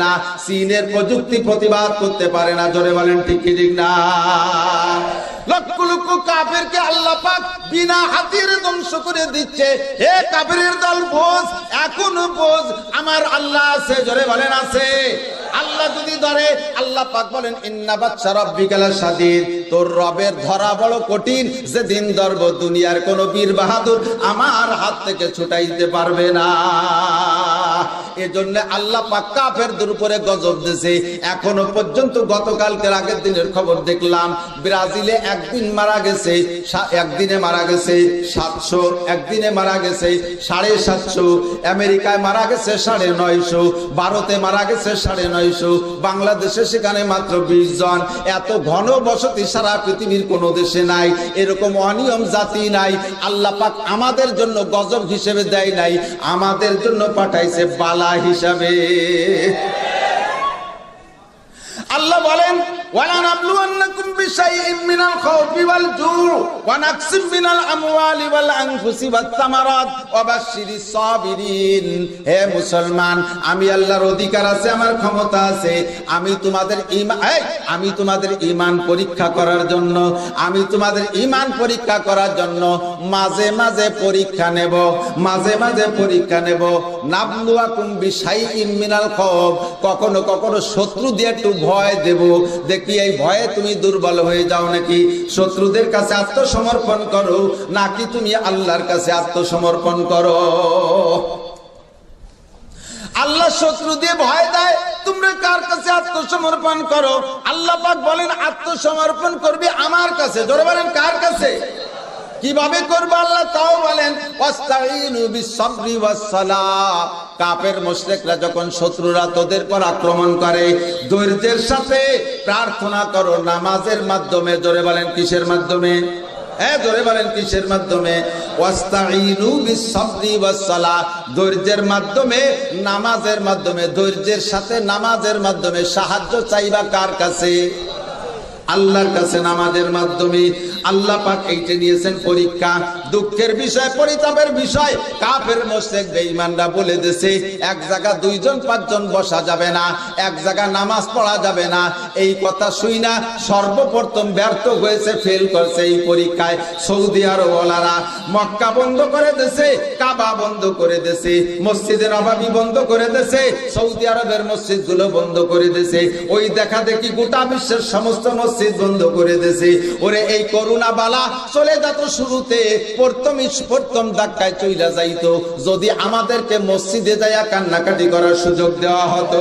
না, চীনের প্রযুক্তি প্রতিবাদ করতে পারে না। জোরে বলেন ঠিক কি ঠিক না? লক্ষ লক্ষ কাফেরকে আল্লাহ পাক বিনা হাতিয়ারে ধ্বংস করে দিচ্ছে। হে কাফেরের দল বোঝ, এখনো বোঝ আমার আল্লাহ আছে। জোরে বলেন আছে। আল্লাহ যদি ধরে, আল্লাহ পাক বলেন ইন্না বাতশা রাব্বিকা লাশাদীদ, তোর রবের ধরা বড় কঠিন। যেদিন ধরব দুনিয়ার কোন বীর বাহাদুর আমার হাত থেকে ছুটাইতে পারবে না। এজন্য আল্লাহ পাক কাফেরদের উপরে গজব দিয়েছে। এখনো পর্যন্ত গতকালকের আগের দিনের খবর দেখলাম, ব্রাজিলে একদিনে মারা গেছে 700, একদিনে মারা গেছে 750, আমেরিকায় মারা গেছে 950, ভারতে মারা গেছে 950, বাংলাদেশে সেখানে মাত্র 20 জন। এত ঘন বসতি সারা পৃথিবীর কোন দেশে নাই, এরকম অনিয়ম জাতি নাই। আল্লাহ পাক আমাদের জন্য গজব হিসেবে দেয় নাই, আমাদের জন্য পাঠাইছে বালা হিসাবে। আল্লাহ বলেন ওয়ালানাবলুওয়ান্নাকুম বিশাইইম মিনাল খাউফি ওয়াল জুউ ওয়া নাকসিম মিনাল আমওয়ালি ওয়াল আনফুসি ওয়াত তামারাত ওয়া বাশশিরিস সাবিরিন। হে মুসলমান, আমি আল্লাহর অধিকার আছে, আমার ক্ষমতা আছে। আমি তোমাদের ঈমান পরীক্ষা করার জন্য, মাঝে মাঝে পরীক্ষা নেব। নাবলুয়াকুম বিশাইইম মিনাল খাউফ, কখনো কখনো শত্রু দিয়ে একটু ভয় দেব, দেখি এই ভয়ে তুমি দুর্বল হয়ে যাও নাকি, শত্রুদের কাছে আত্মসমর্পণ করো নাকি তুমি আল্লাহর কাছে আত্মসমর্পণ করো। আল্লাহ শত্রু দিয়ে ভয় দেয়, তোমরা কার কাছে আত্মসমর্পণ করো? আল্লাহ পাক বলেন আত্মসমর্পণ করবে আমার কাছে। জোরে বলেন কার কাছে? কিভাবে করবে আল্লাহ তাও বলেন ওয়াস্তাঈনু বিস-সাবরি ওয়াস-সালাহ। কাফের মুশরিকরা যখন শত্রুরা তোদের পর আক্রমণ করে, ধৈর্যের সাথে প্রার্থনা করো নামাজের মাধ্যমে। জোরে বলেন কিসের মাধ্যমে? জোরে বলেন কিসের মাধ্যমে? ওয়াস্তাঈনু বিস-সাবরি ওয়াস-সালাহ, ধৈর্যের মাধ্যমে, নামাজের মাধ্যমে। ধৈর্যের সাথে নামাজের মাধ্যমে সাহায্য চাইবা কার কাছে? আল্লাহর কাছে, নামাজের মাধ্যমে। আল্লাহ পাক এইটা নিয়েছেন পরীক্ষা। দুঃখের বিষয়, পরিতাপের বিষয়, কাফের মুশরিক বেঈমানরা বলে দিয়েছে এক জায়গা 2 জন 5 জন বসা যাবে না, এক জায়গা নামাজ পড়া যাবে না। এই কথা শুই না সর্বপ্রথম ব্যর্থ হয়েছে, ফেল করছে এই পরীক্ষায় সৌদি আরব ওয়ালারা। মক্কা বন্ধ করে দিয়েছে, কাবা বন্ধ করে দিয়েছে, মসজিদে নববী বন্ধ করে দিয়েছে, সৌদি আরবের মসজিদগুলো বন্ধ করে দিয়েছে। ওই দেখা দেখি গোটা বিশ্বের সমস্ত মসজিদ বন্ধ করে দিয়েছে। ওরে এই করোনা বালা চলে যেত শুরুতে, প্রথম ধাক্কায় চইলা যাইতো যদি আমাদেরকে মসজিদে যাইয়া কান্নাকাটি করার সুযোগ দেওয়া হতো,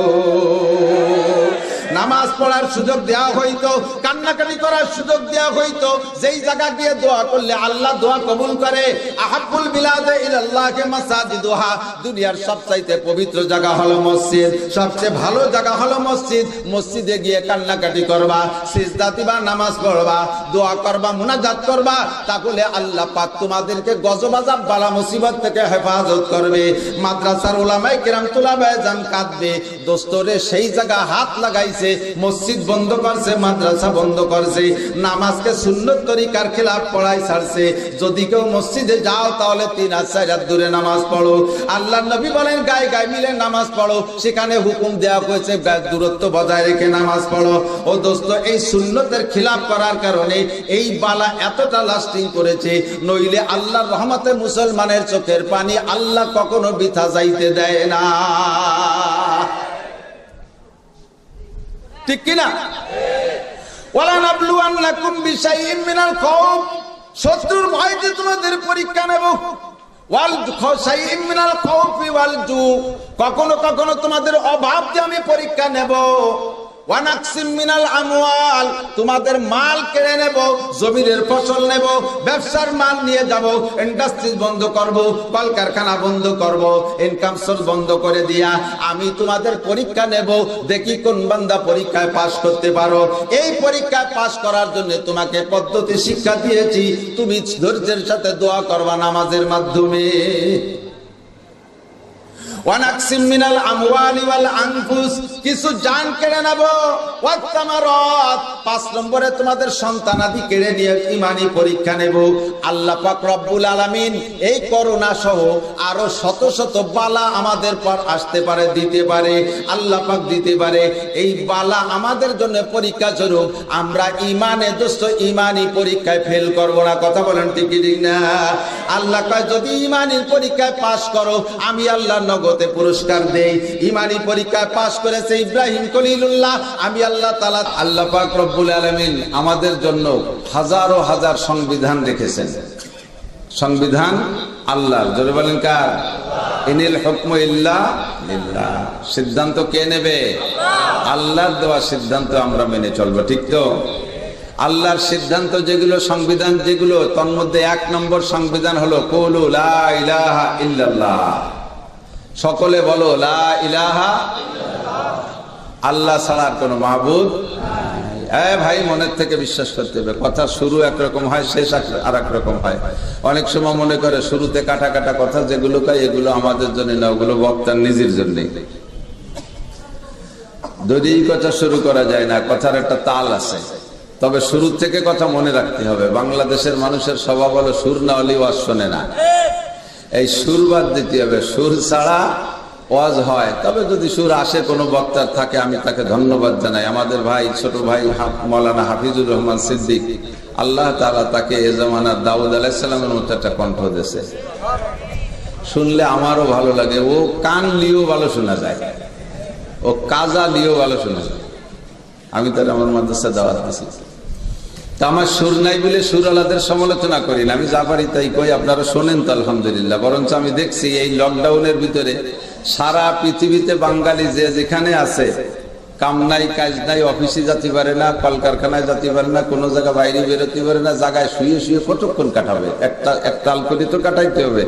নামাজ পড়ার সুযোগ দেওয়া হইতো, কান্নাকাটি করার সুযোগ দেওয়া হইতো। যেই জায়গা গিয়ে দোয়া করলে আল্লাহ দোয়া কবুল করে। আহাব্বুল বিলাদে ইলাল্লাহি মাসাজিদুহা, দুনিয়ার সবচাইতে পবিত্র জায়গা হলো মসজিদ, সবচেয়ে ভালো জায়গা হলো মসজিদ। মসজিদে গিয়ে কান্নাকাটি করবা, সিজদা দিবা, নামাজ পড়বা, দোয়া করবা, মুনাজাত করবা, তাহলে আল্লাহ পাক তোমাদেরকে গজব আযাব বালা মুসিবত থেকে হেফাজত করবে। মাদ্রাসার উলামায়ে কিরাম তুলাবায়ে জান কাঁদবে, দোস্তরে সেই জায়গা হাত লাগাইছে, মসজিদ বন্ধ করছে, মাদ্রাসা বন্ধ করছে, নামাজকে সুন্নত তরিকার খেলাফ পড়াই ছাড়ছে। যদি কেউ মসজিদে যাও তাহলে 3-4 হাত দূরে নামাজ পড়ো। আল্লাহর নবী বলেন গায়ে গায়ে মিলে নামাজ পড়ো, সেখানে হুকুম দেওয়া হয়েছে দূরত্ব বজায় রেখে নামাজ পড়ো। ও দোস্ত, এই সুন্নতের খিলাফ করার কারণে এই বালা এতটা লাস্টিং করেছে। নইলে আল্লাহর রহমতে মুসলমানের চোখের পানি আল্লাহ কখনো বৃথা যাইতে দেয় না, ঠিক কিনা? ওয়ালানাবলুওয়ান্নাকুম বিশাইইম মিনাল খাউফ, শত্রুর ভয়তে তোমাদের পরীক্ষা নেব। ওয়াল শাইইম মিনাল খাউফি ওয়াল জু, কখনো কখনো তোমাদের অভাব দিয়ে আমি পরীক্ষা নেব। ওয়া নাকসিম মিনাল আমওয়াল, তোমাদের মাল কেড়ে নেব, জমির ফসল নেব, ব্যবসার মাল নিয়ে যাব, ইন্ডাস্ট্রি বন্ধ করব, কলকারখানা বন্ধ করব, ইনকাম সোর্স বন্ধ করে দিয়া আমি তোমাদের পরীক্ষা নেব, দেখি কোন বান্দা পরীক্ষায় পাস করতে পারো। এই পরীক্ষায় পাস করার জন্য তোমাকে পদ্ধতি শিক্ষা দিয়েছি, তুমি ধৈর্যের সাথে দোয়া করবা নামাজের মাধ্যমে। ওয়ানাকসিম মিনাল আমওয়ালি ওয়াল আনফুস, কিছু জান কেড়ে নেব, ওয়াত তামারাত, 5 নম্বরে তোমাদের সন্তানাদি কেড়ে নিয়ে ঈমানি পরীক্ষা নেব। আল্লাহ পাক রব্বুল আলামিন এই করোনা সহ আরো শত শত বালা আমাদের পর আসতে পারে, দিতে পারে, আল্লাহ পাক দিতে পারে। এই বালা আমাদের জন্য পরীক্ষা স্বরূপ, আমরা ঈমানে দোস্ত ঈমানি পরীক্ষায় ফেল করব না। কথা বলেন ঠিক কি ঠিক না? আল্লাহ কয় যদি ঈমানের পরীক্ষায় পাস করো আমি আল্লাহ নগদে পুরস্কার দেই। ঈমানি পরীক্ষায় পাস করেছে ইব্রাহিম খলিলুল্লাহ, আমি আল্লাহ তাআলা। আল্লাহ পাক রব্বুল আলামিন আমাদের জন্য হাজারো হাজার সংবিধান রেখেছেন। সংবিধান আল্লাহর, জোরে বলেন কার? ইনিল হুকমু ইল্লা লিল্লাহ। সিদ্ধান্ত কে নেবে? আল্লাহর দেওয়া সিদ্ধান্ত আমরা মেনে চলবো, ঠিক তো? আল্লাহর সিদ্ধান্ত যেগুলো, সংবিধান যেগুলো, তার মধ্যে 1 নম্বর সংবিধান হলো কুলু লা ইলাহা ইল্লাল্লাহ। সকলে বলো লা ইলাহা ইল্লাল্লাহ, আল্লাহ ছাড়া আর কোনো মাবুদ নাই। ভাই মনের থেকে বিশ্বাস করতে হবে। কথা শুরু একরকম হয়, শেষ আর এক রকম হয়। অনেক সময় মনে করে শুরুতে কাটা কাটা কথা যেগুলো কয় এগুলো আমাদের জন্য না, ওগুলো বক্তার নিজের জন্য। যদি কথা শুরু করা যায় না, কথার একটা তাল আছে, তবে শুরু থেকে কথা মনে রাখতে হবে। বাংলাদেশের মানুষের স্বভাব হলো সুর না হলে ওয়াজ শোনে না। এই সুর বাদ দিতে হবে, সুর ছাড়া ওয়াজ হয়। তবে যদি সুর আসে, কোনো বক্তার থাকে, আমি তাকে ধন্যবাদ জানাই। আমাদের ভাই, ছোট ভাই মাওলানা হাফিজুর রহমান সিদ্দিক, আল্লাহ তাআলা তাকে এ জামানার দাউদ আলাইহিস সালামের মতো একটা কণ্ঠ দিয়েছে। শুনলে আমারও ভালো লাগে। ও কান লিও ভালো শোনা যায়, ও কাজা লিও ভালো শোনা যায়। আমি তার আমার মাদ্রাসা দাওয়াত দিয়েছি। তা আমার সুর নাই বলে সুরওয়ালাদের সমালোচনা করি না, আমি যা পারি তাই কই। আপনারা শোনেন তো আলহামদুলিল্লাহ। বরঞ্চ আমি দেখছি এই লকডাউনের ভিতরে সারা পৃথিবীতে বাঙালি যে যেখানে আছে, কাম নাই কাজ নাই, অফিসে যেতে পারে না, কলকারখানায় যেতে পারে না, কোনো জায়গা বাইরে বেরোতে পারে না, জায়গায় শুয়ে শুয়ে কতক্ষণ কাটাবে? একটা আল করে তো কাটাইতে হবে।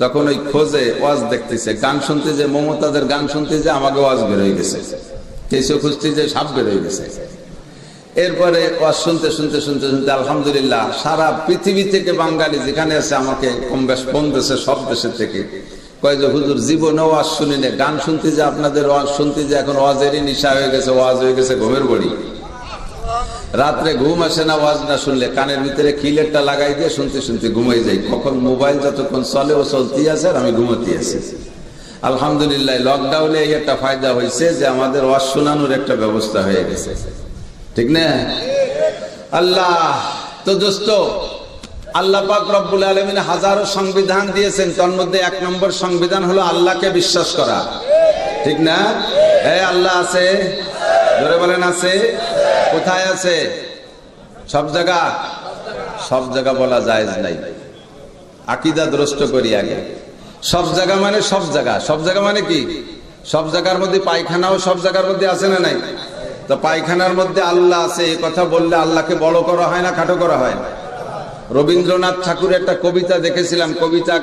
তখন ওই খোঁজে ওয়াজ দেখতেছে, গান শুনতে যে, মমতাদের গান শুনতে যে আমাকে ওয়াজ বেরোয় গেছে, কেসে খুঁজতে যে সাপ বেরোয় গেছে। এরপরে ওয়াজ শুনতে শুনতে শুনতে শুনতে আলহামদুলিল্লাহ সারা পৃথিবী থেকে বাঙালি যেখানে আছে আমাকে কম বেশ ফোন দেশে, সব দেশের থেকে কয় যে হুজুর জীবনে ওয়াজ শুনি না, গান শুনতে যে আপনাদের ওয়াজ শুনতে যে এখন ওয়াজেরই নিশা হয়ে গেছে, ওয়াজ হয়ে গেছে ঘুমের বড়ি। রাত্রে ঘুম আসে না ওয়াজ না শুনলে, কানের ভিতরে কিলেরটা লাগাই দিয়ে শুনতে শুনতে ঘুমাই যাই। কখন মোবাইল যতক্ষণ চলে ও চলতেই আছে আর আমি ঘুমোতেই আছি। আলহামদুলিল্লাহ লকডাউনে এই একটা ফায়দা হয়েছে যে আমাদের ওয়াজ শোনানোর একটা ব্যবস্থা হয়ে গেছে, ঠিক না? আল্লাহ তো দোস্ত, আল্লাহ পাক রব্বুল আলামিন হাজারো সংবিধান দিয়েছেন, তার মধ্যে 1 নম্বর সংবিধান হলো আল্লাহকে বিশ্বাস করা, ঠিক না? আল্লাহ আছে, ধরে বলেন আছে। কোথায় আছে? সব জায়গা, সব জায়গা বলা জায়েজ নাই। আকীদা দ্রষ্ট করি আগে। সব জায়গা মানে সব জায়গা, সব জায়গা মানে কি? সব জায়গার মধ্যে পায়খানাও সব জায়গার মধ্যে আছে না নাই? তো পায়খানার মধ্যে আল্লাহ আছে, এই কথা বললে আল্লাহকে বড় করা হয় না খাটো করা হয়? রবীন্দ্রনাথ ঠাকুরের একটা কবিতা দেখেছিলাম, কবিতা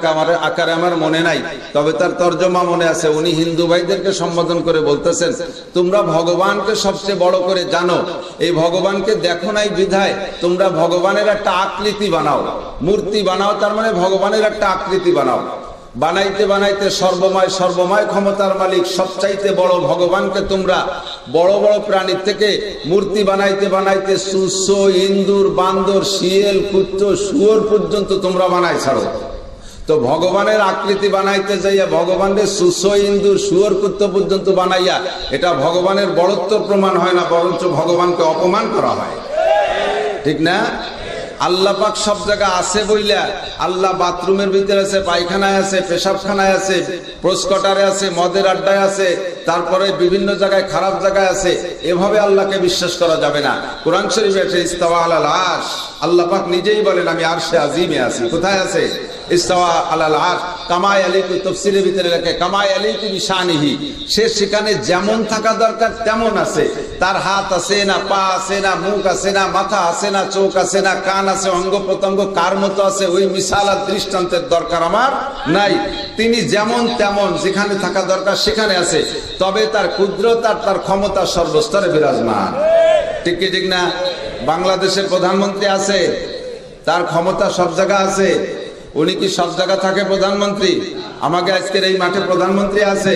আকারে আমার মনে নাই, তবে তার তর্জমা মনে আছে। উনি হিন্দু ভাইদেরকে সম্বোধন করে বলতেছেন, তোমরা ভগবানকে সবচেয়ে বড় করে জানো, এই ভগবানকে দেখো নাই বিধায় তোমরা ভগবানের একটা আকৃতি বানাও, মূর্তি বানাও, তার মানে ভগবানের একটা আকৃতি বানাও। বানাইতে বানাইতে সর্বময় সর্বময় ক্ষমতার মালিক সবচাইতে বড় ভগবানকে তোমরা বড় বড় প্রাণীর থেকে মূর্তি বানাইতে বানাইতে সুস, ইন্দুর, বান্দর, শিয়াল, কুত্ত, শুয়োর পর্যন্ত তোমরা বানাই ছাড়ো। তো ভগবানের আকৃতি বানাইতে যাইয়া ভগবানের সুস, ইন্দুর, শুয়োর, কুত্ত পর্যন্ত বানাইয়া এটা ভগবানের বড়ত্ব প্রমাণ হয় না, বরঞ্চ ভগবানকে অপমান করা হয়, ঠিক না? আল্লাহ পাক সব জায়গা আছে বইলা, আল্লাহ বাথরুমের ভিতরে আছে, পায়খানায় আছে, পেশাবখানায় আছে, প্রস্কটারে আছে, মদের আড্ডায় আছে, তারপরে বিভিন্ন জায়গায় খারাপ জায়গায় আছে, এভাবে আল্লাহকে বিশ্বাস করা যাবে না। কোরআন শরীফে আছে ইস্তাওয়া আলাল আরশ, আল্লাহ পাক নিজেই বলেন আমি আরশে আজিমে আছি। কোথায় আছে? ইস্তাওয়া আলাল আরশ। কামা ইয়ালিকু, তাফসীরের ভিতরে লেখে কামা ইয়ালিকু বিশানিহি, সে সেখানে যেমন থাকা দরকার তেমন আছে। তার হাত আছে না, পা আছে না, মুখ আছে না, মাথা আছে না, চোখ আছে না, কান আছে, অঙ্গ প্রত্যঙ্গ কার মতো আছে, ওই মিসাল আর দৃষ্টান্তের দরকার আমার নাই। তিনি যেমন তেমন, যেখানে থাকা দরকার সেখানে আছে, তবে তার কুদরত আর তার ক্ষমতা সর্বস্তরে বিরাজমান, ঠিক কি ঠিক না? বাংলাদেশের প্রধানমন্ত্রী আছে, তার ক্ষমতা সব জায়গা আছে, উনি কি সব জায়গা থাকে প্রধানমন্ত্রী? আমাকে আজকের এই মাঠে প্রধানমন্ত্রী আছে,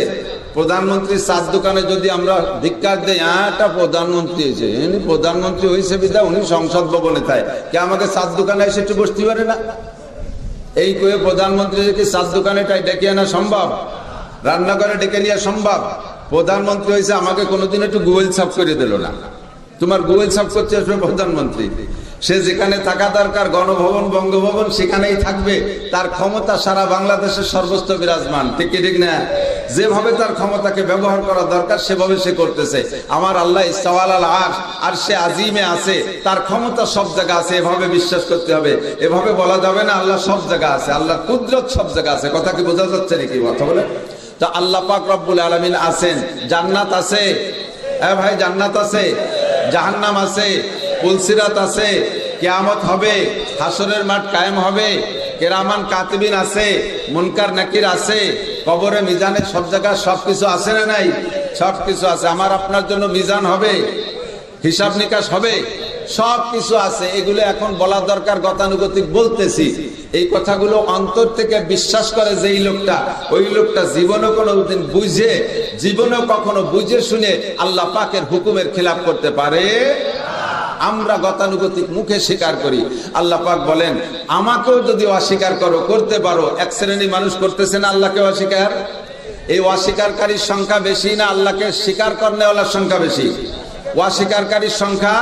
প্রধানমন্ত্রীর চার দোকানে যদি আমরা ধিক্কার দেই, একটা প্রধানমন্ত্রী হয়েছে, প্রধানমন্ত্রী হয়েছে বিদা উনি সংসদ ভবনে থাকে, কে আমাকে চার দোকানে এসে একটু বসতে পারে না? এই কয়ে প্রধানমন্ত্রীকে চার দোকানেটাই ডেকে আনা সম্ভব? রান্নাঘরে ডেকে নেওয়া সম্ভব? প্রধানমন্ত্রী হয়েছে, আমাকে কোনোদিন একটু গুগল সাফ করে দিল না। তোমার গুগল সাফ করতে আসবে প্রধানমন্ত্রী, সে যেখানে থাকা দরকার গণভবন বঙ্গভবন সেখানেই থাকবে। তার ক্ষমতা সারা বাংলাদেশের সর্বস্ব বিরাজমান, ঠিক কি ঠিক না? যেভাবে তার ক্ষমতাকে ব্যবহার করা দরকার সেভাবে সে করতেছে। আমার আল্লাহ ইস্তাওয়া আলাল আরশ, আরশে আজিমে আছে, তার ক্ষমতা সব জায়গা আছে, এভাবে বিশ্বাস করতে হবে। এভাবে বলা যাবে না আল্লাহ সব জায়গা আছে, আল্লাহর কুদরত সব জায়গা আছে। কথা কি বোঝা যাচ্ছে নাকি? কথা বলে তো আল্লাহ পাক রব্বুল আলামিন আছেন, জান্নাত আছে, ভাই জান্নাত আছে, জাহান্নাম আছে, পুলসিরাত আছে, কিয়ামত হবে, হাসরের মাঠ কায়েম হবে, কেরামান কাতিবিন আছে, মুনকার নাকির আছে, কবরে মিজানে সব জায়গায় সবকিছু আছে না নাই? সবকিছু আছে। আমার আপনার জন্য মিজান হবে, হিসাব নিকাশ হবে, সব কিছু আছে। এগুলো এখন বলা দরকার, গতানুগতিক বলতেছি। এই কথাগুলো অন্তর থেকে বিশ্বাস করে যেই লোকটা, ওই লোকটা জীবনে কোনোদিন বুঝে, জীবনে কখনো বুঝে শুনে আল্লাহ পাকের হুকুমের খেলাফ করতে পারে। আমরা গতানুগতিক মুখে স্বীকার করি। আল্লাহ পাক বলেন, আমাকেও যদি অস্বীকার করো, করতে পারো। এক শ্রেণী মানুষ করতেছে না আল্লাহকে অস্বীকার। এই অস্বীকারীর সংখ্যা বেশি না আল্লাহকে স্বীকার করনেওয়ালার সংখ্যা বেশি? অস্বীকারীর সংখ্যা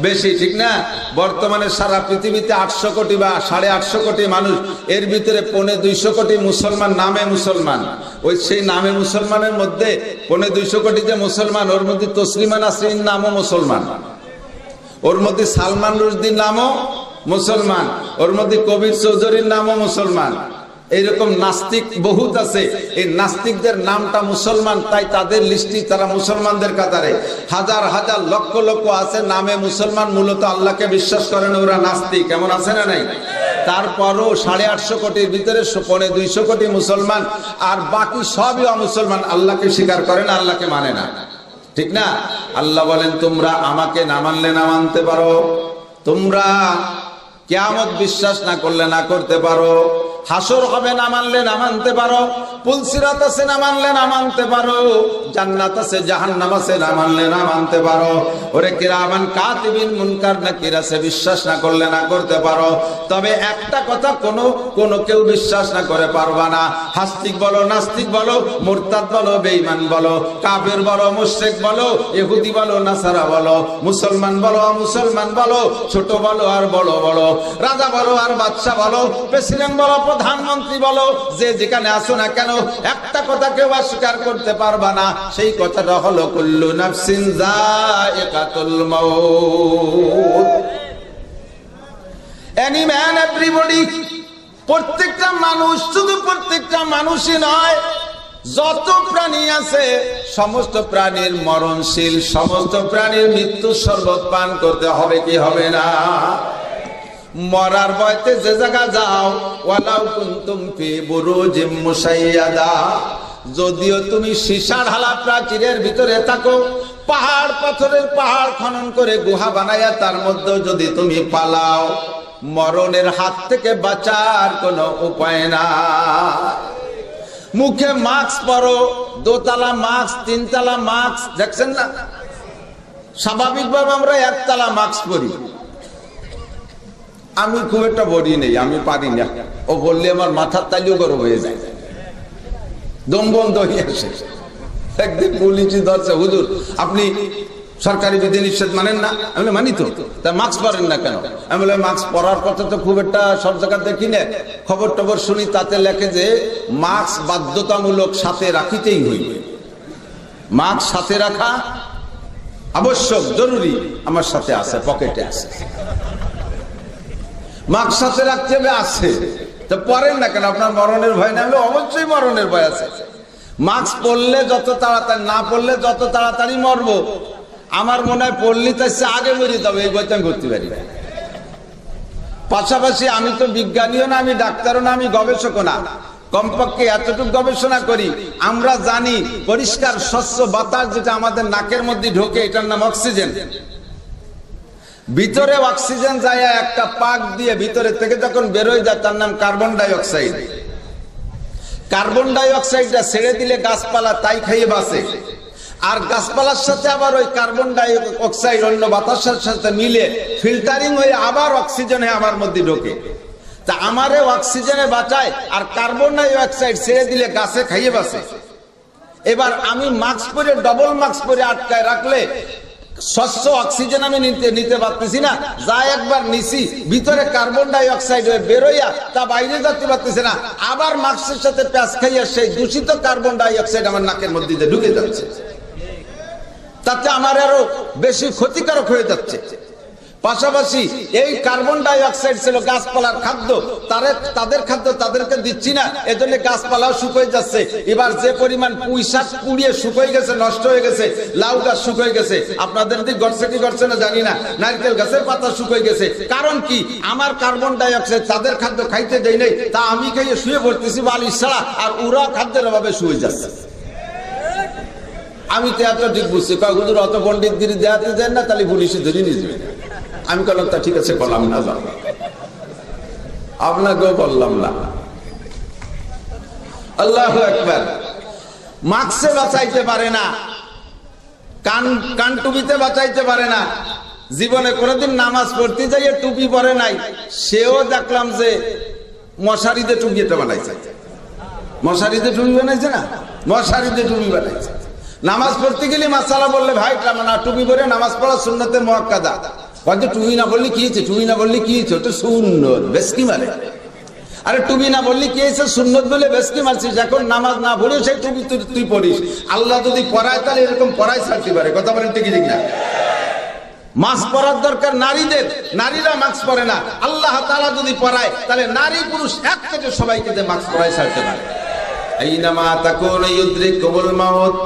বেশি, ঠিক না? বর্তমানে সারা পৃথিবীতে 800 কোটি বা 850 কোটি মানুষ, এর ভিতরে 250 কোটি মুসলমান, নামে মুসলমান। ওই সেই নামে মুসলমানের মধ্যে 250 কোটি যে মুসলমান, ওর মধ্যে তসলিমা নাসরিন নামও মুসলমান, ওর মধ্যে সালমান রুশদির নামও মুসলমান, ওর মধ্যে কবির চৌধুরীর নামও মুসলমান। এইরকম নাস্তিক বহুত আছে। এই নাস্তিকদের নামটা মুসলমান, তাই তাদের লিস্টি তারা মুসলমানদের কাতারে। হাজার হাজার লক্ষ লক্ষ আছে নামে মুসলমান, মূলত আল্লাহকে বিশ্বাস করেন, ওরা নাস্তিক। কেমন আছে না নাই? তারপরও 850 কোটির ভিতরে 250 কোটি মুসলমান, আর বাকি সবই অমুসলমান, আল্লাহকে স্বীকার করে না, আল্লাহকে মানে না, ঠিক না? আল্লাহ বলেন, তোমরা আমাকে না মানলে না মানতে পারো, তোমরা কিয়ামত বিশ্বাস না করলে না করতে পারো, হাসর হবে না মানলে না মানতে পারো, পুলসিরাত আছে না মানলে না মানতে পারো, জান্নাত আছে জাহান্নাম আছে না মানলে না মানতে পারো, ওরে কিরামান কাতিবিন মুনকার নাকির আছে বিশ্বাস না করলে না করতে পারো। তবে একটা কথা কোনো কেউ বিশ্বাস না করে পারবা না। হাস্তিক বলো, নাস্তিক বলো, মুরতাদ বলো, বেঈমান বলো, কাফের বলো, মুশরিক বলো, ইহুদি বলো, নাসারা বলো, মুসলমান বলো, মুসলমান বলো, ছোট বলো আর বড় বলো, রাজা বলো আর বাদশা বলো, প্রেসিডেন্ট বলো, প্রধানমন্ত্রী বলো, যে যেখানে আসো না কেন, একটা কথা কেউ অস্বীকার করতে পারবা না। সেই কথাটা হলো কুল্লু নাফসিন যায়িকাতুল মাউত। এনি ম্যান এভরিবডি, প্রত্যেকটা মানুষ, শুধু প্রত্যেকটা মানুষই নয়, যত প্রাণী আছে সমস্ত প্রাণীর মরণশীল, সমস্ত প্রাণীর মৃত্যু শরবত পান করতে হবে কি হবে না? মরার ভয়তে যে জায়গা যাও, ওয়ালাউ কুনতুম ফি বুরুজিম মুশাইয়াদা, যদিও তুমি সীসা ঢালা প্রাচীরের ভিতরে থাকো, পাহাড় পাথরের পাহাড় খনন করে গুহা বানাইয়া তার মধ্যে যদি তুমি পালাও, মরণের হাত থেকে বাঁচার কোনো উপায় না। মুখে মাস্ক পরো, দোতলা মাস্ক, তিনতলা মাস্ক, দেখছেন না? স্বাভাবিকভাবে আমরা একতলা মাস্ক পরি। আমি খুব একটা বডি নেই, আমি পারি না। ও বললে আমার মাথার তালিও গরম হয়ে যায়, দম বন্ধ হয়ে আসে। একদিন পুলিশই ধরছে, হুজুর আপনি সরকারি বিধি নিষেধ মানেন না? আমি বলি মানি তো, তা মাস্ক পরেন না কেন? আমি বলি মাস্ক পরার কথা তো খুব একটা সব জায়গাতে দেখি না, খবর টবর শুনি তাতে লেখে যে মাস্ক বাধ্যতামূলক সাথে রাখিতেই হইবে। মাস্ক সাথে রাখা আবশ্যক, জরুরি। আমার সাথে আছে, পকেটে আছে, মাস্ক সাথে রাখতে হবে, আছে তো পরেন না কেন? আপনার মরণের ভয় না? অবশ্যই মরণের ভয় আছে। মাস্ক পরলে যত তাড়াতাড়ি, না পরলে যত তাড়াতাড়ি মরবো। আমার মনে হয় পড়লি তার আগে মরি যাবে, এই বইটা আমি করতে পারি। পাশাপাশি আমি তো বিজ্ঞানীও না, আমি ডাক্তারও না, আমি গবেষকও না। কমপক্ষে এতটুকু গবেষণা করি, আমরা জানি পরিষ্কার স্বচ্ছ বাতাস যেটা আমাদের নাকের মধ্যে ঢোকে, এটার নাম অক্সিজেন। ভিতরে অক্সিজেন যায় একটা পাক দিয়ে ভিতরে থেকে যখন বেরোয় যায়, তার নাম carbon die oxide. Carbon die অক্সাইডটা ছেড়ে দিলে গাছপালা তাই খেয়ে বাঁচে, আর গাছপালার সাথে আবার ওই কার্বন ডাই অক্সাইড অন্য বাতাসের সাথে মিলে ফিল্টারিং হয়ে আবার অক্সিজেনে আমার মধ্যে ঢোকে। তা আমারে অক্সিজেনে বাঁচায় আর কার্বন ডাই অক্সাইড ছেড়ে দিলে গাছে খাইয়ে বাঁচে। এবার আমি মাস্ক পরে, ডবল মাস্ক পরে আটকায় রাখলে স্বচ্ছ অক্সিজেন আমি নিতে পারতেছি না, যা একবার নিছি ভিতরে কার্বন ডাই অক্সাইড হয়ে বেরোইয়া তা বাইরে যেতে পারতেছে না, আবার মাস্কের সাথে প্যাঁচ খাইয়া সেই দূষিত কার্বন ডাই অক্সাইড আমার নাকের মধ্যে দিয়ে ঢুকে যাচ্ছে, তাতে আমার আরো বেশি ক্ষতিকারক হয়ে যাচ্ছে। পাশাপাশি এই কার্বন ডাই অক্সাইড ছিল গাছপালার খাদ্য, তাদের খাদ্য তাদেরকে দিচ্ছি না, এজন্য গাছপালাও শুকিয়ে যাচ্ছে। এবার যে পরিমাণ পুঁই শাক পুড়িয়ে শুকিয়ে গেছে, নষ্ট হয়ে গেছে, লাউ গাছ শুকিয়ে গেছে, আপনাদের দিক গড়ছে কি গড়ছে না জানি না, নারকেল গাছের পাতা শুকিয়ে গেছে। কারণ কি? আমার কার্বন ডাই অক্সাইড তাদের খাদ্য খাইতে দেয় নাই, তা আমি খাইয়ে শুয়ে পড়তেছি বালিশ ছাড়া, আর ওরা খাদ্যের অভাবে শুয়ে যাচ্ছে। আমি তো এত ঠিক বুঝছি, হুজুর অত পণ্ডিতগিরি দেখাতে দেন না, তাহলে পুলিশে ধরে নিয়ে যাবে। আমি বললাম তা ঠিক আছে, বললাম না, আপনাকেও বললাম না। আল্লাহু আকবার। মাস্কে বাঁচাইতে পারে না, কান টুপিতে বাঁচাইতে পারে না, জীবনে কোনোদিন নামাজ পড়তে যাইয়ে টুপি পরে নাই, সেও দেখলাম যে মশারিতে টুপিতে বানাইছে, মশারিতে টুপি বানাইছে না, মশারিতে টুপি বানাইছে। নামাজ পড়তে গেলে মাসালা বললে ভাই না, টুপি পরে নামাজ পড়া সুন্নতে মুআক্কাদা। হয়তো টুপি না বললে কি হয়েছে, টুপি না বললে কি হয়েছে, ওটা সুন্নত, বেশ কি মারে। আরে টুপি না বললে কি হয়েছে, সুন্নত বলে বেশ কি মারছিস। এখন নামাজ না পড়ে সেই টুপি তুই পড়িস, আল্লাহ যদি পড়ায় তাহলে এরকম পড়াই ছাড়তে পারে। কথা বলেন ঠিক না? মাস্ক পরার দরকার নারীদের, নারীরা মাস্ক পরে না। আল্লাহ তাআলা যদি পড়ায় তাহলে নারী পুরুষ একসাথে সবাইকে মাস্ক পরাই ছাড়তে পারে। আইনামা তাকুনু ইউদরিকুমুল মাউত,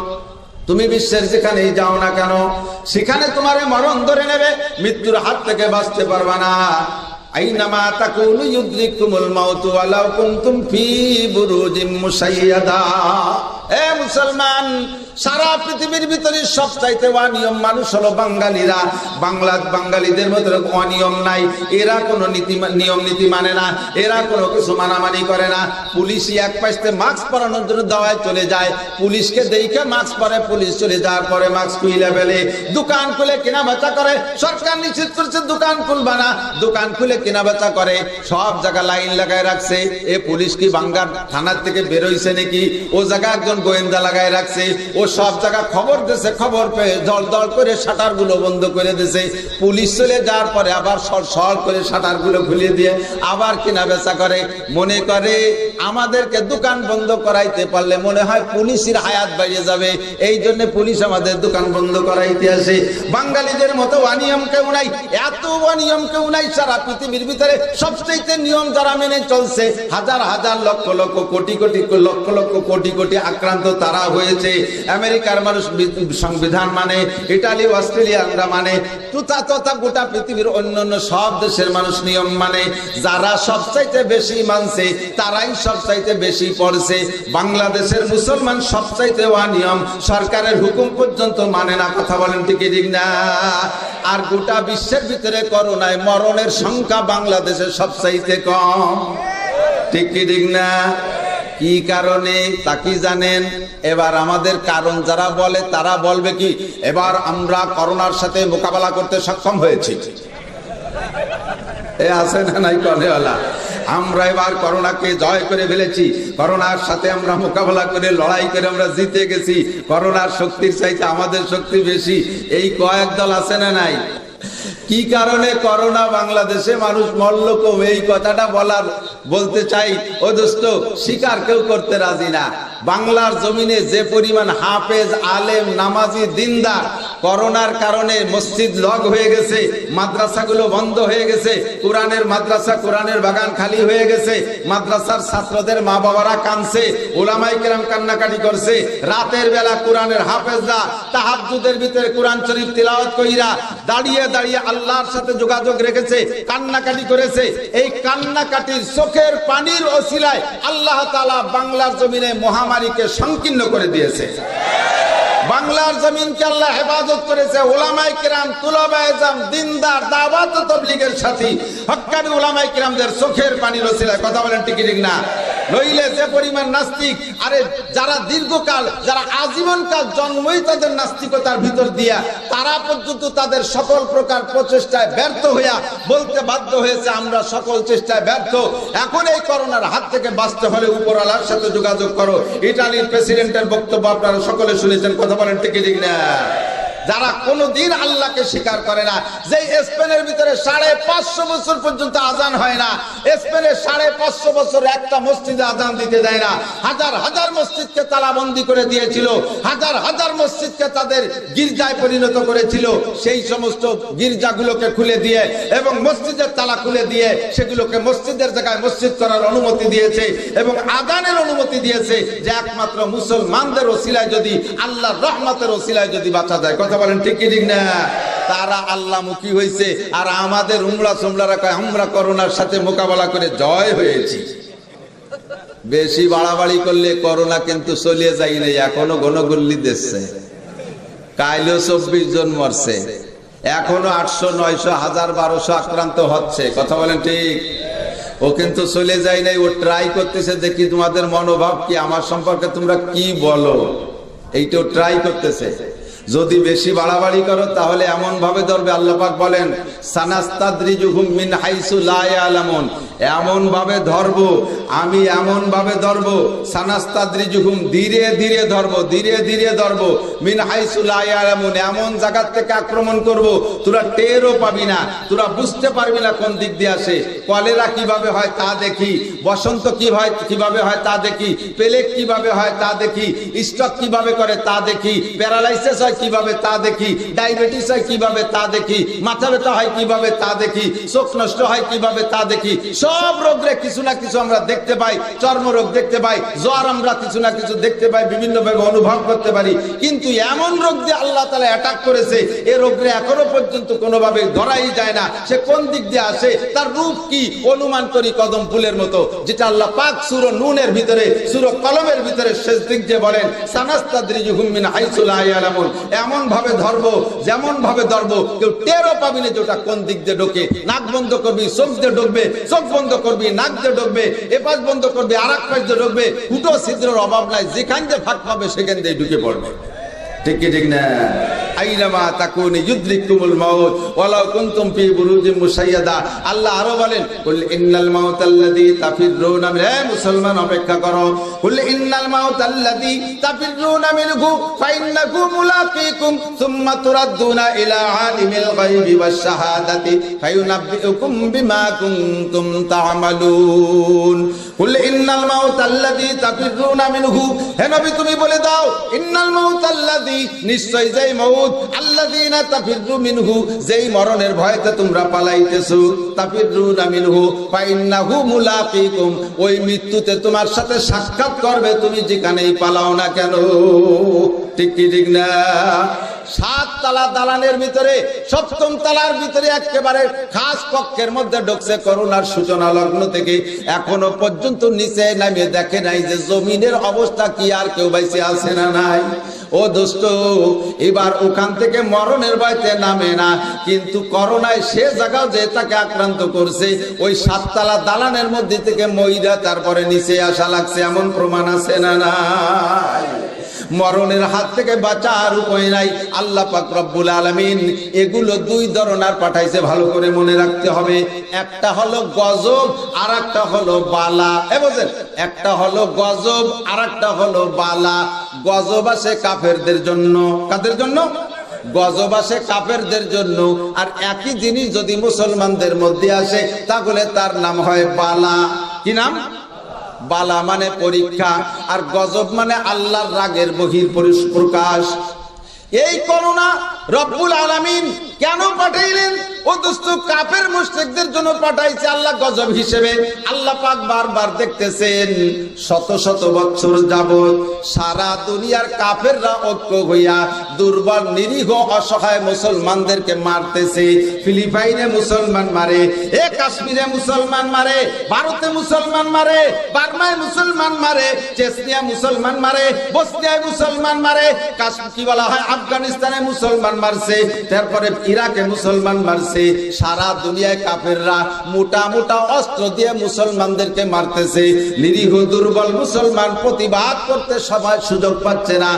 তুমি বিশ্বের যেখানেই যাও না কেন সেখানে তোমারে মরণ ধরে নেবে, মৃত্যুর হাত থেকে বাঁচতে পারবা না। আইনামা তাকুনু ইউদরিকুমুল মাউত ওয়ালাউ কুনতুম ফি বুরুজিম মুশাইয়াদা। এ মুসলমান, সারা পৃথিবীর ভিতরে সবচাইতে অনিয়ম মানুষ হলো বাঙালিরা। বাঙালিদের মধ্যে অনিয়ম নাই, এরা কোনো নিয়ম নীতি মানে না, এরা কোনো কিছু মানামানি করে না। পুলিশই এক পাশে মাস্ক পরানোর জন্য দাওয়ায় চলে যায়, পুলিশকে দেখে মাস্ক পরে, পুলিশ চলে যাওয়ার পরে মাস্ক খুলে ফেলে, দোকান খুলে কেনা বেচা করে। সরকার নিষেধ করছে দোকান খুলবা না, দোকান খুলে কেনা বেচা করে, সব জায়গায় লাইন লাগায় রাখছে। এ পুলিশ কি বাঙ্গার থানার থেকে বেরোইছে নাকি? ও জায়গায় একজন গোয়েন্দা লাগায় রাখছে, ও সব জায়গা খবর দিছে, খবর পেয়ে দল দল করে শাটার গুলো বন্ধ করে দিছে। পুলিশ চলে যাওয়ার পরে আবার সর করে শাটার গুলো খুলে দিয়ে আবার কেনা বেচা করে। মনে করে আমাদেরকে দোকান বন্ধ করাইতে পারলে মনে হয় পুলিশের হায়াত বেড়ে যাবে, এই জন্য পুলিশ আমাদের দোকান বন্ধ করাইতে আসে। বাঙালিদের মতো অনিয়ম কেউ নাই, এত অনিয়ম কেউ নাই সারা পৃথিবীর ভিতরে। সবচেয়ে নিয়ম যারা মেনে চলছে, হাজার হাজার লক্ষ লক্ষ কোটি কোটি লক্ষ লক্ষ কোটি কোটি আক্রান্ত তারা হয়েছে। আমেরিকার মানুষ সংবিধান মানে, ইটালি অস্ট্রেলিয়ানরা মানে, তথা গোটা পৃথিবীর অন্যান্য সব দেশের মানুষ নিয়ম মানে। যারা সবচাইতে বেশি মানছে তারাই সবচাইতে বেশি পড়ছে। বাংলাদেশের মুসলমান সবচাইতে অনিয়ম, সরকারের হুকুম পর্যন্ত মানে না। কথা বলেন ঠিক না? আর গোটা বিশ্বের ভিতরে করোনায় মরণের সংখ্যা বাংলাদেশের সবচাইতে কম। ঠিক কি ঠিক না? কি কারণে তা কি জানেন? এবার আমাদের কারণ যারা বলে তারা বলবে কি, এবার আমরা করোনার সাথে মোকাবেলা করতে সক্ষম হয়েছি। এ আছে না নাই কনেওয়ালা? আমরা এবার করোনাকে জয় করে ফেলেছি, করোনার সাথে আমরা মোকাবেলা করে লড়াই করে আমরা জিতে গেছি, করোনার শক্তির চাইতে আমাদের শক্তি বেশি। এই কয়েক দল আছে না নাই? কি কারণে করোনা বাংলাদেশে মানুষ মরল কম, এই কথাটা বলতে চাই। ও দোস্ত, স্বীকার কেউ করতে রাজি না। বাংলার জমিনে যে পরিমাণ হাফেজ, আলেম, নামাজি, দিনদার, করোনার কারণে মসজিদ লগ হয়ে গেছে, মাদ্রাসাগুলো বন্ধ হয়ে গেছে, কোরআনের মাদ্রাসা, কোরআনের বাগান খালি হয়ে গেছে, মাদ্রাসার ছাত্রদের মা বাবারা কাঁদছে, ওলামায়ে কেরাম কান্নাকাটি করছে। রাতের বেলা কোরআনের হাফেজরা তাহাজ্জুদের ভিতরে কোরআন শরীফ তিলাওয়াত কইরা দাঁড়িয়ে দাঁড়িয়ে আল্লাহর সাথে যোগাযোগ রেখেছে, কান্নাকাটি করেছে। এই কান্নাকাটির চোখের পানির ওসিলায় আল্লাহ তাআলা বাংলার জমিনে মহামারীকে সংকীর্ণ করে দিয়েছে। বাংলার জমিনকে আল্লাহ হেফাজত করেছে। উলামায়ে কিরাম, তুলাবায়ে ইলম, দিনদার, দাওয়াত ও তাবলীগের সাথী হক্কানি উলামায়ে কিরামদের চোখের পানির ওসিলায়। কথা বলেন ঠিক ঠিক না? নইলে যে পরিমাণ নাস্তিক, আরে যারা দীর্ঘকাল, যারা আজীবন কাল জন্মই তাদের নাস্তিকতার ভিতর দিয়া, তারা পর্যন্ত তাদের সকল প্রকার প্রচেষ্টায় ব্যর্থ হইয়া বলতে বাধ্য হয়েছে আমরা সকল চেষ্টায় ব্যর্থ। এখন এই করোনার হাত থেকে বাঁচতে হলে উপরওয়ালার সাথে যোগাযোগ করো। ইটালির প্রেসিডেন্টের বক্তব্য আপনারা সকলে শুনেছেন, কথা বলেন ঠিক ঠিক না? যারা কোনোদিন আল্লাহকে স্বীকার করে না, যে স্পেনের ভিতরে 550 বছর পর্যন্ত আজান হয় না, স্পেনে 550 বছর একটা মসজিদে আজান দিতে দেয় না, হাজার হাজার মসজিদকে তালাবন্দি করে দিয়েছিল, হাজার হাজার মসজিদকে তাদের গির্জায় পরিণত করেছিল। সেই সমস্ত গির্জাগুলোকে খুলে দিয়ে এবং মসজিদের তালা খুলে দিয়ে সেগুলোকে মসজিদের জায়গায় মসজিদ করার অনুমতি দিয়েছে এবং আজানের অনুমতি দিয়েছে, যে একমাত্র মুসলমানদের ওসিলায় যদি, আল্লাহর রহমতের ওসিলায় যদি বাঁচা যায়। কথা বলেন ঠিক কি ঠিক না? তারা আল্লাহমুখী হয়েছে, আর আমাদের উমরা সোমলারা কয় আমরা করোনার সাথে মোকাবেলা করে জয় হয়েছি। বেশি বাড়াবাড়ি করলে করোনা কিন্তু চলিয়ে যায় নাই, এখনো গণগল্লি দিচ্ছে। কাইলেও 24 জন মরছে, এখনো 800, 900, 1000, 1200 আক্রান্ত হচ্ছে। কথা বলেন ঠিক? ও কিন্তু চলে যায় নাই, ও ট্রাই করতেছে, দেখি তোমাদের মনোভাব কি, আমার সম্পর্কে তোমরা কি বলো, এইটাও ট্রাই করতেছে। যদি বেশি বাড়াবাড়ি করো তাহলে এমন ভাবে ধরবে, আল্লাহ পাক বলেন সানাস্তাদরিজুহুম মিন হাইসু লা ইয়ালামুন, এমন ভাবে ধরবো আমি, এমন ভাবে ধরবো, সানাস্তাদরিজুহুম ধীরে ধীরে ধরবো, ধীরে ধীরে ধরবো, মিন হাইসু লা ইয়ালামুন, এমন জায়গা থেকে আক্রমণ করব তোরা টেরও পাবি না, তোরা বুঝতে পারবি না কোন দিক দিয়ে আসে। কলেরা কিভাবে হয় তা দেখি, বসন্ত কিভাবে হয় তা দেখি, প্লেগ কিভাবে হয় তা দেখি, স্ট্রোক কিভাবে করে তা দেখি, প্যারালাইসিস হয় কিভাবে তা দেখি, ডায়াবেটিস হয় কিভাবে তা দেখি, মাথা ব্যথা হয় কিভাবে তা দেখি, চোখ নষ্ট হয় কিভাবে তা দেখি। সব রোগরে কিছু না কিছু আমরা দেখতে পাই, চর্মরোগ দেখতে পাই, জ্বর আমরা কিছু না কিছু দেখতে পাই, বিভিন্ন ভাবে অনুভব করতে পারি। কিন্তু এমন রোগ দিয়ে আল্লাহ তাআলা অ্যাটাক করেছে, এই রোগরে এখনো পর্যন্ত কোনোভাবে ধরাই যায় না, সে কোন দিক দিয়ে আসে, তার রূপ কি অনুমান করি কদম ফুলের মতো, যেটা আল্লাহ পাক সূরা নূনের ভিতরে, সূরা কলমের ভিতরে শেষ দিক দিয়ে বলেন সানাস্তাদরিজুহুম মিন হাইসু লা ইয়ালামুন, এমন ভাবে ধরবো, যেমন ভাবে ধরবো কেউ টেরও পাবি না যেটা কোন দিক দিয়ে ঢোকে। নাক বন্ধ করবি, চোখ দিয়ে ঢুকবে, চোখ বন্ধ করবি, নাক দিয়ে ঢুকবে, এ পাশ বন্ধ করবি, আর এক পাশ দিয়ে ঢুকবে, ফুটো ছিদ্রের অভাব নাই, যেখান দিয়ে ফাঁক পাবে সেখান দিয়ে ঢুকে পড়বে। ঠিক কি ঠিক না? আইনামা তাকুনু ইউদরিকুমুল মাউত ওয়ালাউ কুনতুম ফি বুরুজিম মুশাইয়াদা। আল্লাহ আরো বলেন কুল ইন্নাল মাউতাল্লাযী তাফিরুনা মিনহু, হে মুসলমান অপেক্ষা করো, কুল ইন্নাল মাউতাল্লাযী তাফিরুনা মিনহু ফাইন্নাহু মুলাকীকুম সুম্মা তুরাদ্দুনা ইলা আলিমিল গায়বি ওয়াশ শাহাদাতি ফায়ুনাব্বিউকুম বিমা কুনতুম তা'মালুন। কুল ইন্নাল মাউতাল্লাযী তাফিরুনা মিনহু, হে নবী তুমি বলে দাও, ইন্নাল মাউতাল্লাযী, নিশ্চয় যেই মউত, আল্লাযীনা তাফিরু মিনহু, যেই মরণের ভয়তে তোমরা পালাইতেছো, তাফিরুনা মিনহু ফাইন্নাহু মুলাকীকুম, ওই মৃত্যুতে তোমার সাথে সাক্ষাৎ করবে তুমি যেখানেই পালাও না কেন। ঠিক কি ঠিক না? 7 তালা দালানের ভিতরে 7ম তালার ভিতরে একেবারে খাস কক্ষের মধ্যে ঢুকছে, করোনার সূচনা লগ্ন থেকে এখনো পর্যন্ত নিচে নামিয়ে দেখে নাই যে জমিনের অবস্থা কি, আর কেউ বাইসে আছে না নাই। ও দোস্ত, এবার ওখান থেকে মরণের ভয়তে নামে না, কিন্তু করোনায় সে জায়গাও যে তাকে আক্রান্ত করছে, ওই 7 তালা দালানের মধ্যে থেকে মইরা তারপরে নিচে আসা লাগছে, এমন প্রমাণ আছে না নাই? মরণের হাত থেকে বাঁচার উপায় নাই। আল্লাহ পাক রব্বুল আলামিন এগুলো 2 ধরনের পাঠাইছে, ভালো করে মনে রাখতে হবে। একটা হলো গজব, আর একটা হলো বালা। বুঝেন, একটা হলো গজব, আর একটা হলো বালা। গজব আসে কাফেরদের জন্য। কাদের জন্য? গজব আসে কাফেরদের জন্য। আর একই জিনিস যদি মুসলমানদের মধ্যে আসে তাহলে তার নাম হয় বালা। কি নাম? বালা মানে পরীক্ষা, আর গজব মানে আল্লাহর রাগের বহিঃপ্রকাশ। এই করোনা রব্বুল আলামিন কেন পাঠাইলেন? ও দোস্ত, কাফের মুশরিকদের জন্য পাঠাইছে আল্লাহ গজব হিসেবে। আল্লাহ পাক বারবার দেখতেছেন, শত শত বছর যাবত সারা দুনিয়ার কাফেররা ঐক্য হইয়া দুর্বল নিরীহ অসহায় মুসলমানদেরকে মারতেছে। ফিলিপাইনে মুসলমান মারে, কাশ্মীরে মুসলমান মারে, ভারতে মুসলমান মারে, বার্মায় মুসলমান মারে, চেচনিয়া মুসলমান মারে, বসনিয়ায় মুসলমান মারে, কি বলা হয় আফগানিস্তানে মুসলমান মুসলমান মারছে, তারপরে ইরাকে মুসলমান মারছে, সারা দুনিয়ায় কাফেররা মোটা মোটা অস্ত্র দিয়ে মুসলমানদেরকে মারতেছে। নিরীহ দুর্বল মুসলমান প্রতিবাদ করতে সময় সুযোগ পাচ্ছে না,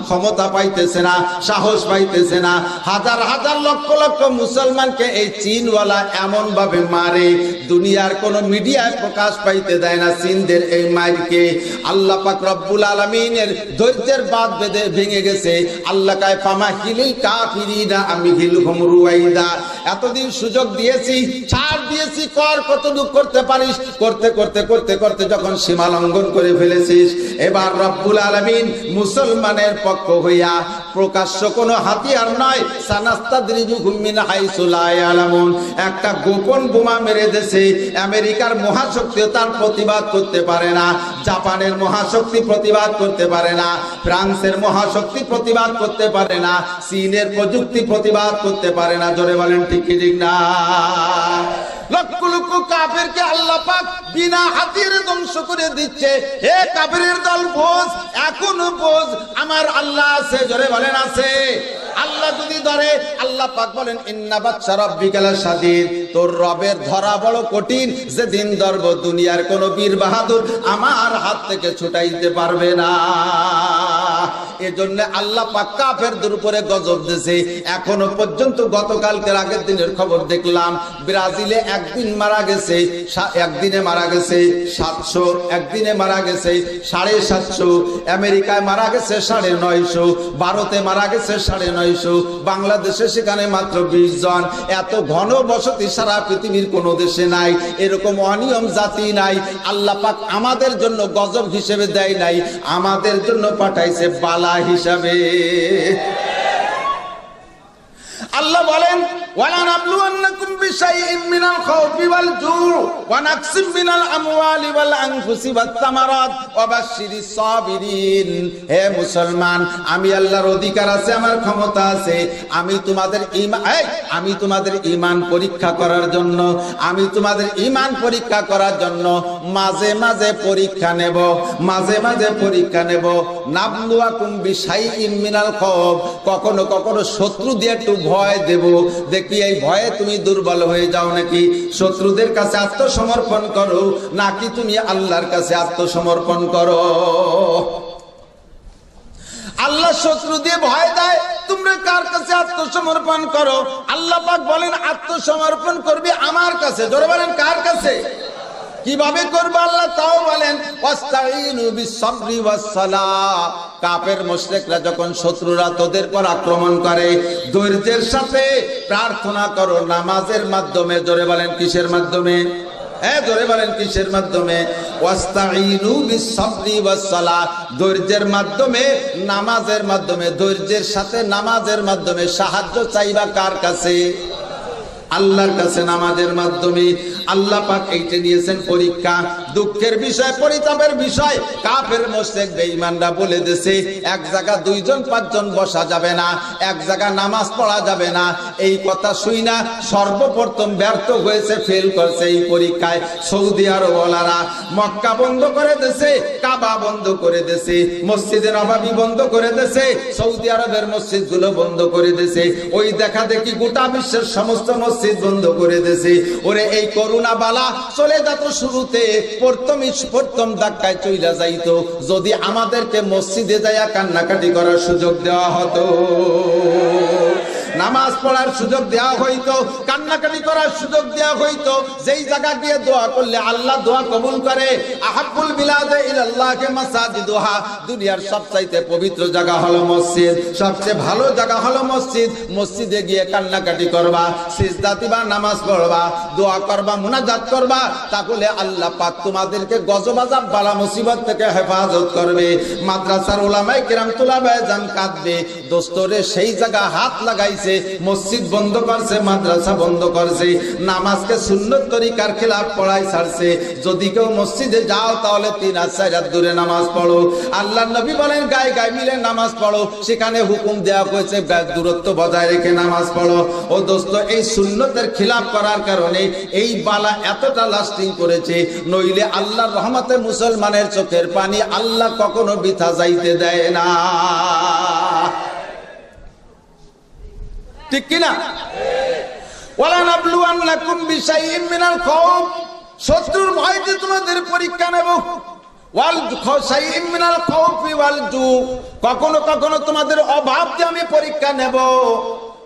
ক্ষমতা পাইতেছে না, সাহস পাইতেছে না। হাজার হাজার লক্ষ লক্ষ মুসলমানকে এই চীনওয়ালা এমন ভাবে মারে, দুনিয়ার কোন মিডিয়ায় প্রকাশ পাইতে দেয় না চীনদের এই মারকে। আল্লাহ পাক রব্বুল আলামিনের ধৈর্যের বাঁধ বেঁধে ভেঙে গেছে। আল্লাহ কায় ফামা হিলিল কাফিরিনা আমিহিলহুম রুয়াইদা। এতদিন সুযোগ দিয়েছি, ছাড় দিয়েছি, কর কতটুকু করতে পারিস, করতে করতে করতে করতে যখন সীমা লঙ্ঘন করে ফেলেছিস, এবার রব্বুল আলামিন মুসলমানের পক্ষ হইয়া প্রকাশ্য কোনো হাতিয়ার নয়, সানাস্তাদরিজুহুম মিন হাইসু লা ইয়ালামুন, একটা গোপন বোমা মেরে দেশে। আমেরিকার মহাশক্তিও তার প্রতিবাদ করতে পারে না, জাপানের মহাশক্তি প্রতিবাদ করতে পারে না, ফ্রান্সের মহাশক্তি প্রতিবাদ করতে পারে না, চীনের প্রযুক্তি প্রতিবাদ করতে পারে না। জোরে বলেন ঠিক কি ঠিক না? লক্ষ লক্ষ কাফেরকে আল্লাহ পাক বিনা হাতিয়ারে ধ্বংস করে দিচ্ছে। হে কাফেরের দল বোঝ, এখনো বোঝ আমার আল্লাহ আছে। জোরে বলেন আছে। আল্লাহ যদি ধরে, আল্লাহ পাক বলেন ইন্না বাতশা রাব্বিকা লাশাদীদ, তোর রবের ধরা বড় কঠিন। যেদিন ধরব দুনিয়ার কোন বীর বাহাদুর আমার হাত থেকে ছুটাইতে পারবে না। এজন্য আল্লাহ পাক কাফেরদের উপরে গজব দিয়েছে। এখনো পর্যন্ত গতকালকের আগের দিনের খবর দেখলাম, ব্রাজিলে একদিন মারা গেছে, একদিনে মারা গেছে 700, একদিনে মারা গেছে 750, আমেরিকায় মারা গেছে 950, ভারতে মারা গেছে 950, বাংলাদেশে সেখানে মাত্র 20 জন। এত ঘন বসতি সারা পৃথিবীর কোন দেশে নাই, এরকম অনিয়ম জাতি নাই। আল্লাহ পাক আমাদের জন্য গজব হিসেবে দেয় নাই, আমাদের জন্য পাঠাইছে বালা হিসাবে। আল্লাহ বলেন ওয়ালানাবলুওয়ান্নাকুম বিশাইইন মিনাল খাউফি ওয়াল জু' ওয়া নাকসিম মিনাল আমওয়ালি ওয়াল আনফুসি ওয়াত তামারাত ওয়া বাশশিরিস সাবিরিন। হে মুসলমান, আমি আল্লাহর অধিকার আছে, আমার ক্ষমতা আছে। আমি তোমাদের ঈমান পরীক্ষা করার জন্য, আমি তোমাদের ঈমান পরীক্ষা করার জন্য মাঝে মাঝে পরীক্ষা নেব, মাঝে মাঝে পরীক্ষা নেব। নাবলুয়াকুম বিশাইইন মিনাল খাউফ, কখনো কখনো শত্রু দিয়ে একটু ভয় দেব, দেখি এই ভয়ে তুমি দুর্বল হয়ে যাও নাকি, শত্রুদের কাছে আত্মসমর্পণ করো নাকি তুমি আল্লাহর কাছে আত্মসমর্পণ করো। আল্লাহ শত্রু দিয়ে ভয় দেয়, তোমরা কার কাছে আত্মসমর্পণ করো? আল্লাহ পাক বলেন আত্মসমর্পণ করবে আমার কাছে। জোরে বলেন কার কাছে? কিভাবে করবে আল্লাহ তাও বলেন ওয়াস্তাঈনু বিস-সাবরি ওয়াস-সালাহ। কাফের মুশরিকরা যখন শত্রুরা তোদের পর আক্রমণ করে, ধৈর্যের সাথে প্রার্থনা করো নামাজের মাধ্যমে। জোরে বলেন কিসের মাধ্যমে? জোরে বলেন কিসের মাধ্যমে? ওয়াস্তাঈনু বিস-সাবরি ওয়াস-সালাহ, ধৈর্যের মাধ্যমে, নামাজের মাধ্যমে। ধৈর্যের সাথে নামাজের মাধ্যমে সাহায্য চাইবা কার কাছে? আল্লাহর কাছে, নামাজের মাধ্যমে। আল্লাহ পাক এইটা নিয়েছেন পরীক্ষা। দুঃখের বিষয়, পরিতাপের বিষয়, কাফের মুশরিক বেঈমানরা বলে দিয়েছে এক জায়গা 2 জন 5 জন বসা যাবে না, এক জায়গা নামাজ পড়া যাবে না। এই কথা শুই না সর্বপ্রথম ব্যর্থ হয়েছে, ফেল করছে এই পরীক্ষায় সৌদি আরবওয়ালারা। মক্কা বন্ধ করে দিয়েছে, কাবা বন্ধ করে দিয়েছে, মসজিদে নববী বন্ধ করে দিয়েছে, সৌদি আরবের মসজিদগুলো বন্ধ করে দিয়েছে। ওই দেখা দেখি গোটা বিশ্বের সমস্ত মসজিদ বন্ধ করে দিয়েছে। ওরে এই করোনা বালা চলে যেত শুরুতে, প্রথম ধাক্কায় চইলা যাইতো যদি আমাদেরকে মসজিদে যাইয়া কান্নাকাটি করার সুযোগ দেওয়া হতো, নামাজ পড়ার সুযোগ দেওয়া হইতো, কান্নাকাটি করার সুযোগ দেওয়া হইতো। যেই জায়গা গিয়ে দোয়া করলে আল্লাহ দোয়া কবুল করে। আহাব্বুল বিলাদে ইলাল্লাহি মাসাজিদুহা, দুনিয়ার সবচাইতে পবিত্র জায়গা হলো মসজিদ, সবচেয়ে ভালো জায়গা হলো মসজিদ। মসজিদে গিয়ে কান্নাকাটি করবা, সিজদা দিবা, নামাজ পড়বা, দোয়া করবা, মুনাজাত করবা, তাহলে আল্লাহ পাক তোমাদেরকে গজব আযাব বালা মুসিবত থেকে হেফাজত করবে। মাদ্রাসার উলামায়ে কিরাম তুলাবায়ে জান কাঁদবে, দোস্তরে সেই জায়গা হাত লাগাইছে, মসজিদ বন্ধ করছে, মাদ্রাসা বন্ধ করছে, নামাজকে সুন্নত তরিকার খেলাফ পড়াই ছাড়ছে। যদি কেউ মসজিদে যাও তাহলে 3-4 হাত দূরে নামাজ পড়ো। আল্লাহর নবী বলেন গায়ে গায়ে মিলে নামাজ পড়ো, সেখানে হুকুম দেওয়া হয়েছে দূরত্ব বজায় রেখে নামাজ পড়ো। ও দোস্ত, এই সুন্নতের খিলাফ করার কারণে এই বালা এতটা লাস্টিং করেছে। নইলে আল্লাহর রহমতে মুসলমানের চোখের পানি আল্লাহ কখনো বৃথা যাইতে দেয় না। ঠিক কিনা? ওয়ালা নাবলুয়ান্নাকুম বিশাইইম মিনাল খাউফ, শত্রুর ভয়তে তোমাদের পরীক্ষা নেব। ওয়াল শাইইম মিনাল খাউফি ওয়াল জু, কখনো কখনো তোমাদের অভাব দিয়ে আমি পরীক্ষা নেব।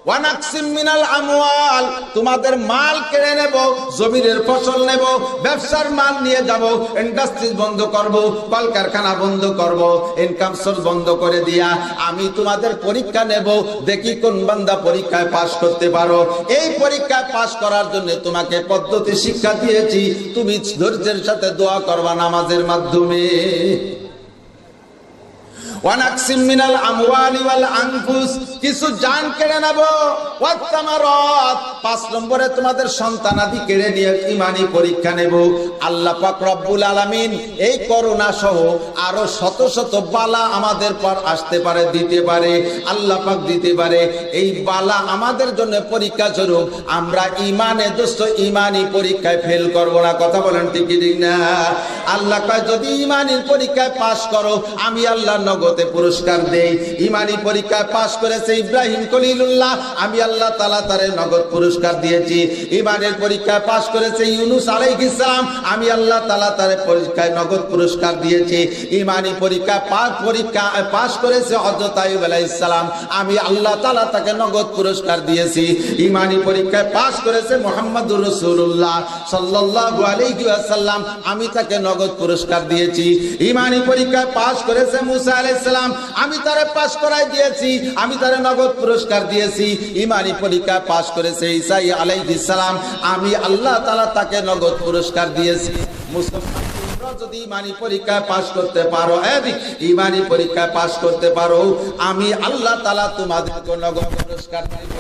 ওয়ানাকসিম মিনাল আমওয়াল, তোমাদের মাল কেড়ে নেব, জমির ফসল নেব, ব্যবসার মাল নিয়ে যাব, ইন্ডাস্ট্রি বন্ধ করব, কলকারখানা বন্ধ করব, ইনকাম সোর্স বন্ধ করে দিয়া আমি তোমাদের পরীক্ষা নেব, দেখি কোন বান্দা পরীক্ষায় পাশ করতে পারো। এই পরীক্ষায় পাশ করার জন্য তোমাকে পদ্ধতি শিক্ষা দিয়েছি, তুমি ধৈর্যের সাথে দোয়া করবা নামাজের মাধ্যমে। ওয়ানাকসিম মিনাল আমওয়ালি ওয়াল আনফুস, কিছু জান কেড়ে নেব। ওয়াত তামারাত, 5 নম্বরে তোমাদের সন্তানাদি কেড়ে নিয়ে ঈমানি পরীক্ষা নেব। আল্লাহ পাক রব্বুল আলামিন এই করোনা সহ আরো শত শত বালা আমাদের পর আসতে পারে, দিতে পারে, আল্লাহ পাক দিতে পারে। এই বালা আমাদের জন্য পরীক্ষা স্বরূপ, আমরা ঈমানে দোস্ত ঈমানি পরীক্ষায় ফেল করব না। কথা বলেন ঠিক কি না? আল্লাহ কয় যদি ঈমানের পরীক্ষায় পাশ করো আমি আল্লাহ নগদে পুরস্কার দেই। ঈমানি পরীক্ষায় পাশ করেছে ইব্রাহিম খলিলুল্লাহ, আমি আল্লাহ তাআলা তারে নগদ পুরস্কার দিয়েছি। ঈমানের পরীক্ষায় পাশ করেছে ইউনূস আলাইহিস সালাম, আমি আল্লাহ তাআলা তারে পরীক্ষায় নগদ পুরস্কার দিয়েছি। ঈমানি পরীক্ষায় পাশ করেছে হযরত আইয়ুব আলাইহিস সালাম, আমি আল্লাহ তাআলা তাকে নগদ পুরস্কার দিয়েছি। ঈমানি পরীক্ষায় পাশ করেছে মুহাম্মদুর রাসূলুল্লাহ সাল্লাল্লাহু আলাইহি ওয়াসাল্লাম, আমি তাকে নগদ পুরস্কার দিয়েছি। ঈমানি পরীক্ষায় পাশ করেছে মুসা আলাইহিস সালাম, আমি তারে পাশ করাই দিয়েছি, আমি তারে নগদ পুরস্কার দিয়েছি। ঈমানি পরীক্ষায় পাশ করেছে ঈসা আলাইহিস সালাম, আমি আল্লাহ তাআলা তাকে নগদ পুরস্কার দিয়েছি। মুসলমান তোমরা যদি ঈমানি পরীক্ষায় পাশ করতে পারো, ঈমানি পরীক্ষায় পাশ করতে পারো, আমি আল্লাহ তাআলা তোমাদেরকে নগদ পুরস্কার দিব।